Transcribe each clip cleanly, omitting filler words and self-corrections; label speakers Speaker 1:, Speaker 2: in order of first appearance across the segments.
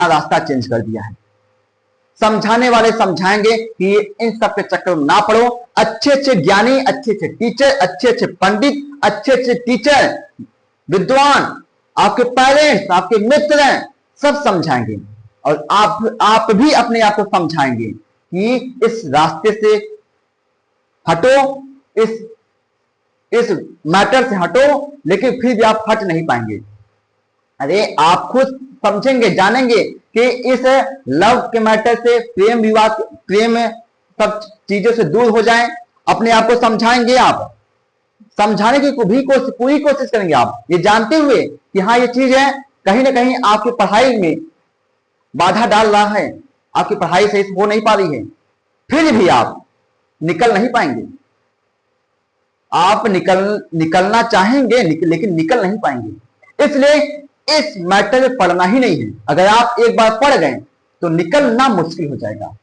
Speaker 1: रास्ता चेंज कर दिया है। समझाने वाले समझाएंगे कि इन सब के चक्कर में ना पड़ो। अच्छे अच्छे ज्ञानी, अच्छे अच्छे टीचर, अच्छे अच्छे पंडित, अच्छे अच्छे टीचर, विद्वान, आपके पेरेंट्स, आपके मित्र हैं, सब समझाएंगे और आप भी अपने आप को समझाएंगे कि इस रास्ते से हटो, इस मैटर से हटो, लेकिन फिर भी आप हट नहीं पाएंगे। अरे आप खुद समझेंगे, जानेंगे कि इस लव के मैटर से, प्रेम विवाह, प्रेम सब चीजों से दूर हो जाएं। अपने आप को समझाएंगे, आप समझाने की पूरी कोशिश करेंगे, आप ये जानते हुए कि हाँ ये चीज है कहीं ना कहीं आपकी पढ़ाई में बाधा डाल रहा है, आपकी पढ़ाई सही से हो नहीं पा रही है, फिर भी आप निकल नहीं पाएंगे। आप निकलना चाहेंगे लेकिन निकल नहीं पाएंगे। इसलिए इस मैटर में पढ़ना ही नहीं है। अगर आप एक बार पढ़ गए तो निकलना मुश्किल हो जाएगा।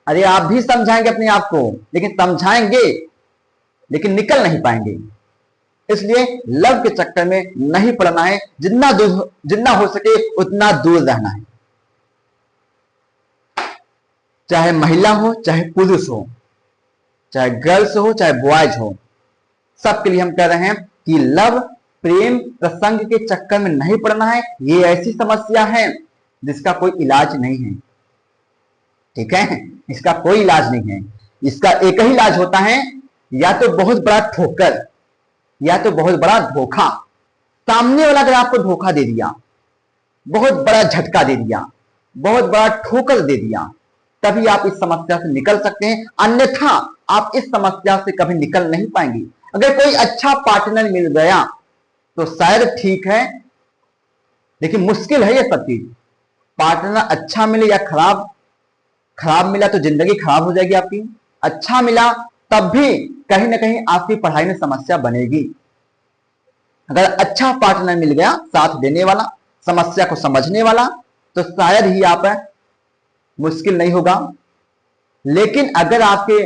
Speaker 1: अरे आप भी समझाएंगे अपने आप को, लेकिन समझाएंगे लेकिन निकल नहीं पाएंगे। इसलिए लव के चक्कर में नहीं पड़ना है। जितना हो सके उतना दूर रहना है। चाहे महिला हो, चाहे पुरुष हो, चाहे गर्ल्स हो, चाहे बॉयज हो, सबके लिए हम कह रहे हैं कि लव, प्रेम प्रसंग के चक्कर में नहीं पड़ना है। ये ऐसी समस्या है जिसका कोई इलाज नहीं है। ठीक है, इसका कोई इलाज नहीं है। इसका एक ही इलाज होता है, या तो बहुत बड़ा ठोकर या तो बहुत बड़ा धोखा। सामने वाला अगर आपको धोखा दे दिया, बहुत बड़ा झटका दे दिया, बहुत बड़ा ठोकर दे दिया, तभी आप इस समस्या से निकल सकते हैं। अन्यथा आप इस समस्या से कभी निकल नहीं पाएंगे। अगर कोई अच्छा पार्टनर मिल गया तो शायद ठीक है, लेकिन मुश्किल है ये सब चीज। पार्टनर अच्छा मिले या खराब मिला तो जिंदगी खराब हो जाएगी आपकी। अच्छा मिला तब भी कहीं ना कहीं आपकी पढ़ाई में समस्या बनेगी। अगर अच्छा पार्टनर मिल गया, साथ देने वाला, समस्या को समझने वाला, तो शायद ही आप मुश्किल नहीं होगा। लेकिन अगर आपके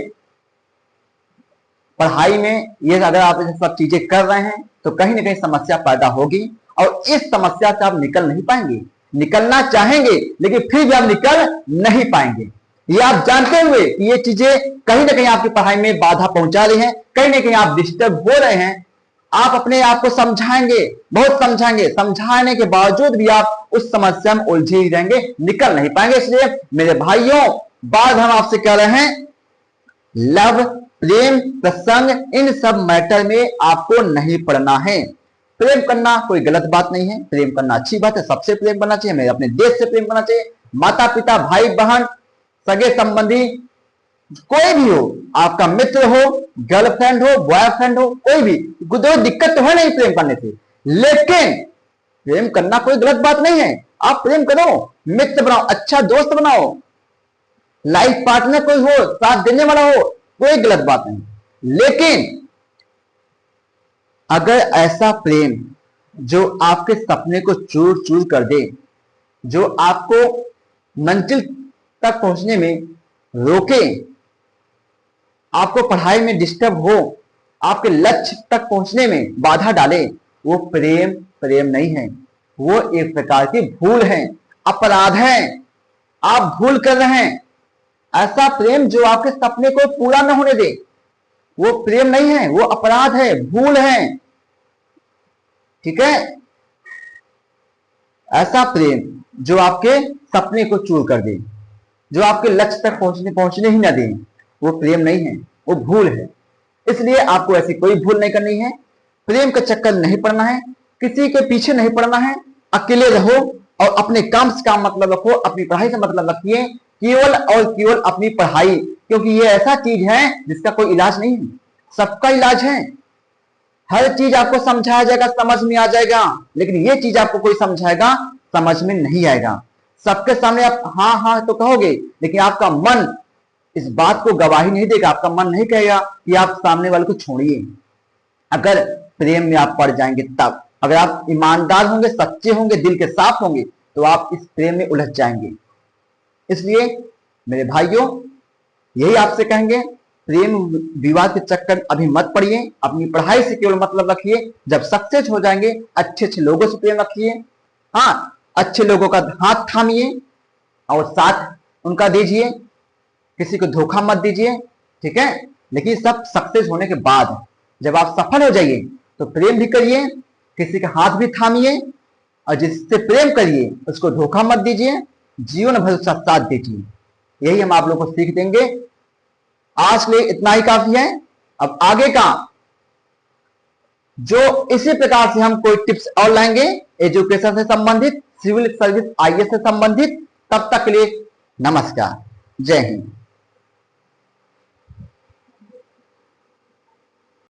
Speaker 1: पढ़ाई में ये अगर आप ये सब चीजें कर रहे हैं तो कहीं ना कहीं समस्या पैदा होगी और इस समस्या से आप निकल नहीं पाएंगे। निकलना चाहेंगे लेकिन फिर भी आप निकल नहीं पाएंगे। ये आप जानते हुए कि ये चीजें कहीं ना कहीं आपकी पढ़ाई में बाधा पहुंचा रही हैं, कहीं ना कहीं आप डिस्टर्ब हो रहे हैं, आप अपने आप को समझाएंगे, बहुत समझाएंगे, समझाने के बावजूद भी आप उस समस्या में उलझे ही रहेंगे, निकल नहीं पाएंगे। इसलिए मेरे भाइयों, बार हम आपसे कह रहे हैं, लव, प्रेम प्रसंग, इन सब मैटर में आपको नहीं पड़ना है। प्रेम करना कोई गलत बात नहीं है, प्रेम करना अच्छी बात है, सबसे प्रेम करना चाहिए, हमें अपने देश से प्रेम करना चाहिए, माता पिता, भाई बहन, सगे संबंधी, कोई भी हो, आपका मित्र हो, गर्लफ्रेंड हो, बॉयफ्रेंड हो, कोई भी, कोई दिक्कत तो है नहीं प्रेम करने से। लेकिन प्रेम करना कोई गलत बात नहीं है। आप प्रेम करो, मित्र बनाओ, अच्छा दोस्त बनाओ, लाइफ पार्टनर कोई हो, साथ देने वाला हो, कोई गलत बात नहीं। लेकिन अगर ऐसा प्रेम जो आपके सपने को चूर चूर कर दे, जो आपको मंजिल तक पहुंचने में रोके, आपको पढ़ाई में डिस्टर्ब हो, आपके लक्ष्य तक पहुंचने में बाधा डाले, वो प्रेम नहीं है। वो एक प्रकार की भूल है, अपराध है। आप भूल कर रहे हैं। ऐसा प्रेम जो आपके सपने को पूरा न होने दे, वो प्रेम नहीं है, वो अपराध है, भूल है। ठीक है, ऐसा प्रेम जो आपके सपने को चूर कर दे, जो आपके लक्ष्य तक पहुंचने ही ना दे, वो प्रेम नहीं है, वो भूल है। इसलिए आपको ऐसी कोई भूल नहीं करनी है। प्रेम का चक्कर नहीं पड़ना है, किसी के पीछे नहीं पड़ना है। अकेले रहो और अपने काम से काम मतलब रखो, अपनी पढ़ाई से मतलब रखिए, केवल और केवल अपनी पढ़ाई, क्योंकि ये ऐसा चीज है जिसका कोई इलाज नहीं है, सबका इलाज है। हर चीज आपको समझाया जाएगा, समझ में आ जाएगा, लेकिन ये चीज आपको कोई समझाएगा, समझ में नहीं आएगा। सबके सामने आप हाँ हाँ तो कहोगे, लेकिन आपका मन इस बात को गवाही नहीं देगा। आपका मन नहीं कहेगा कि आप सामने वाले को छोड़िए। अगर प्रेम में आप पड़ जाएंगे तब, अगर आप ईमानदार होंगे, सच्चे होंगे, दिल के साफ होंगे, तो आप इस प्रेम में उलझ जाएंगे। इसलिए मेरे भाइयों, यही आपसे कहेंगे, प्रेम विवाह के चक्कर अभी मत पड़िए, अपनी पढ़ाई से केवल मतलब रखिए। जब सक्सेस हो जाएंगे, अच्छे अच्छे लोगों से प्रेम रखिए। हाँ, अच्छे लोगों का हाथ थामिए और साथ उनका दीजिए, किसी को धोखा मत दीजिए, ठीक है। लेकिन सब सक्सेस होने के बाद, जब आप सफल हो जाइए तो प्रेम भी करिए, किसी का हाथ भी थामिए और जिससे प्रेम करिए उसको धोखा मत दीजिए, जीवन भर उसका साथ दीजिए। यही हम आप लोगों को सीख देंगे। आज के लिए इतना ही काफी है। अब आगे का जो इसी प्रकार से हम कोई टिप्स और लाएंगे एजुकेशन से संबंधित, सिविल सर्विस, आईएएस से संबंधित। तब तक के लिए नमस्कार, जय हिंद।